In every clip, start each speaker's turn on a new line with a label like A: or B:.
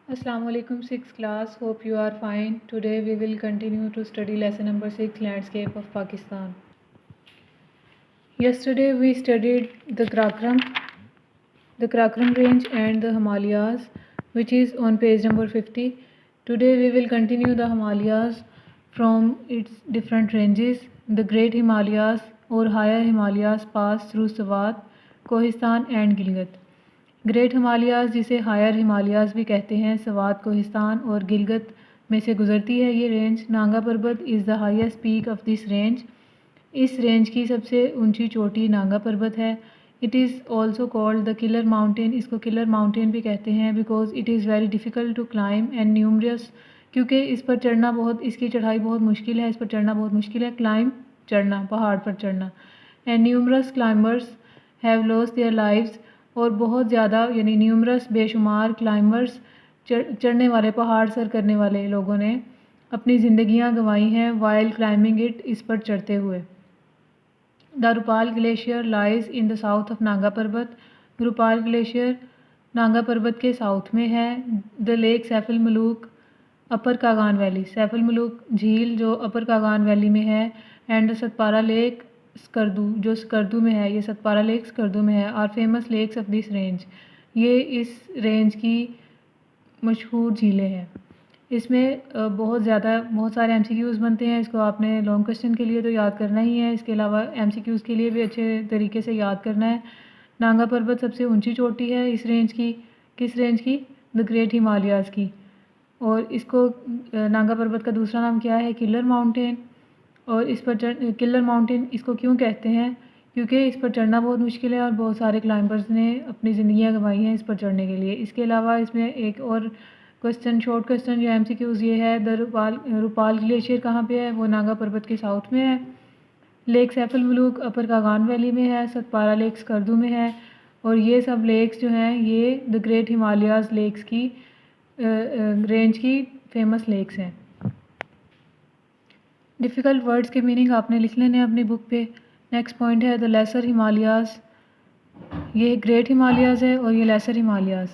A: Assalamu alaikum, 6th class. Hope you are fine. Today we will continue to study lesson number 6, Landscape of Pakistan. Yesterday we studied the Karakoram range and the Himalayas, which is on page number 50. Today we will continue the Himalayas from its different ranges. The Great Himalayas or Higher Himalayas pass through Swat, Kohistan and Gilgit. Great Himalayas जिसे higher Himalayas भी कहते हैं, सवात, कोहिस्तान और गिलगित में से गुज़रती है ये range. Nanga Parbat is the highest peak of this range. इस रेंज की सबसे ऊंची चोटी नांगा पर्वत है। It is also called the killer mountain. इसको किलर माउंटेन भी कहते हैं because it is very difficult to climb and numerous, क्योंकि इस पर चढ़ना इसकी चढ़ाई बहुत मुश्किल है, इस पर चढ़ना बहुत मुश्किल है। क्लाइम चढ़ना, पहाड़ पर चढ़ना। And numerous climbers have lost their lives, और बहुत ज़्यादा यानी न्यूमरस बेशुमार क्लाइंबर्स चढ़ने वाले, पहाड़ सर करने वाले लोगों ने अपनी ज़िंदगियां गंवाई हैं वाइल क्लाइंबिंग इट, इस पर चढ़ते हुए। The Rupal glacier lies in the south of Nanga Parbat. Rupal glacier Nanga Parbat के साउथ में है। The lake Saiful Muluk upper Kaghan valley, Saiful Muluk झील जो अपर कागान वैली में है। And the Satpara lake Skardu जो स्कर्दू में है, ये सतपारा लेक स्कर्दू में है। Are famous lakes of this range, ये इस रेंज की मशहूर झीलें हैं। इसमें बहुत सारे MCQs बनते हैं। इसको आपने लॉन्ग क्वेश्चन के लिए तो याद करना ही है, इसके अलावा MCQs के लिए भी अच्छे तरीके से याद करना है। नांगा पर्वत सबसे ऊंची चोटी है इस रेंज की। किस रेंज की? द ग्रेट हिमालयाज़ की। और इसको नांगा पर्वत का दूसरा नाम क्या है? Killer mountain. और इस पर किलर माउंटेन इसको क्यों कहते हैं? क्योंकि इस पर चढ़ना बहुत मुश्किल है और बहुत सारे क्लाइंबर्स ने अपनी ज़िंदगियां गंवाई हैं इस पर चढ़ने के लिए। इसके अलावा इसमें एक और क्वेश्चन, शॉर्ट क्वेश्चन जो MCQs ये है, द रूपाल ग्लेशियर कहाँ पे है? वो नांगा पर्वत के साउथ में है। Lake Saiful Muluk upper Kaghan valley में है। सतपारा लेक स्कर्दू में है। और ये सब लेक्स जो हैं ये द ग्रेट हिमालयाज़ लेक्स की रेंज की फेमस लेक्स हैं। डिफ़िकल्ट वर्ड्स के मीनिंग आपने लिख लेने हैं अपनी बुक पे। नेक्स्ट पॉइंट है द लेसर हिमालयाज़। ये ग्रेट हिमालयाज़ है और ये lesser Himalayas.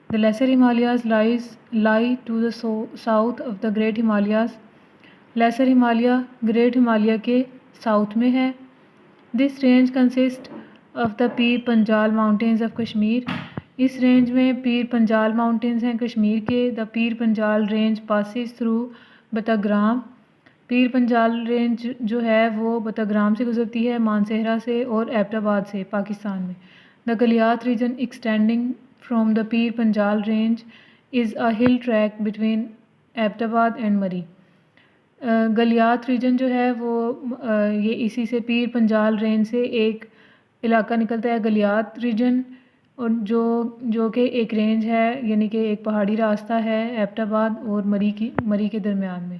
A: The lesser Himalayas lie to the south of the great Himalayas. Lesser Himalaya great Himalaya के साउथ में है। This range consist of the Pir Panjal mountains of Kashmir. इस रेंज में पीर पंजाल माउंटेन्स हैं कश्मीर के। The Pir Panjal range passes through बतग्राम। Pir Panjal range जो है वो बतग्राम से गुजरती है, मानसेहरा से और एबटाबाद से, पाकिस्तान में। The Galiyat region extending from the Pir Panjal range is a hill track between Abbottabad and Murree. Galiyat reason जो है वो ये इसी से पीर पंजाल रेंज से एक इलाका निकलता है, गलियात रीजन, और जो कि एक रेंज है, यानी कि एक पहाड़ी रास्ता है एबटाबाद और मरी के दरमियान में।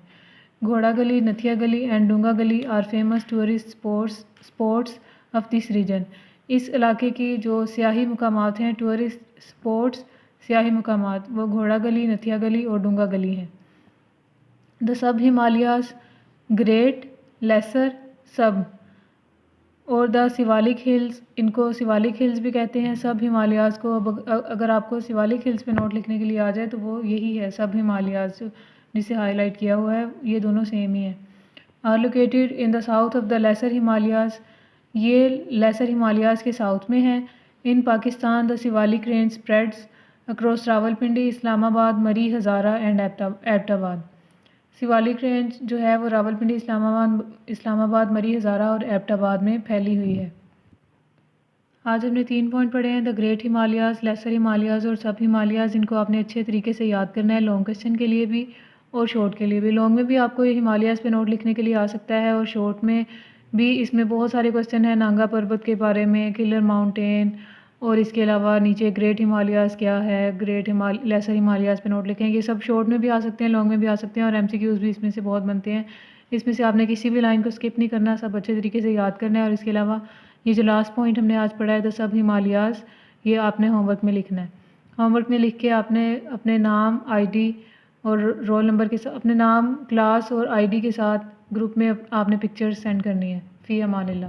A: घोड़ा गली, नथिया गली and Dunga Gali are famous tourist spots of this region. इस इलाके की जो सियाही मुकामात हैं, टूरिस्ट स्पॉट्स सियाही मुकामात, वो घोड़ा गली, नथिया गली और डूंगा गली हैं। The sub Himalayas great, laser, सब और द शिवालिक हिल्स, इनको शिवालिक हिल्स भी कहते हैं। सब हिमालयाज़ को अगर आपको शिवालिक हिल्स पे नोट लिखने के लिए आ जाए तो वो यही है, सब हिमालयाज़ जिसे हाईलाइट किया हुआ है, ये दोनों सेम ही है। Are located in the south of the lesser Himalayas, ये लेसर हिमालयाज़ के साउथ में है। In Pakistan the Shivalik range spreads across Rawalpindi, Islamabad, Murree, Hazara and Abbottabad. Shivalik range जो है वो रावलपिंडी, इस्लामाबाद, मरी, हज़ारा और एबटाबाद में फैली हुई है। आज हमने 3 पॉइंट पढ़े हैं, the great Himalayas, lesser Himalayas और सब हिमालयाज़। इनको आपने अच्छे तरीके से याद करना है, लॉन्ग क्वेश्चन के लिए भी और शॉर्ट के लिए भी। लॉन्ग में भी आपको ये हिमालयाज़ पे नोट लिखने के लिए आ सकता है और शॉर्ट में भी इसमें बहुत सारे क्वेश्चन हैं नांगा पर्वत के बारे में, किलर माउंटेन, और इसके अलावा नीचे ग्रेट हिमालयाज़ क्या है, लेसर हिमालयाज़ पे नोट लिखें। ये सब शॉर्ट में भी आ सकते हैं, लॉन्ग में भी आ सकते हैं और MCQs भी इसमें से बहुत बनते हैं। इसमें से आपने किसी भी लाइन को स्किप नहीं करना, सब अच्छे तरीके से याद करना है। और इसके अलावा ये जो लास्ट पॉइंट हमने आज पढ़ा है द सब हिमालयाज़, ये आपने होमवर्क में लिखना है। होमवर्क में लिख के आपने अपने नाम, ID और रोल नंबर के साथ, अपने नाम, क्लास और ID के साथ ग्रुप में आपने पिक्चर्स सेंड करनी है। फ़ी अमानिल्लाह।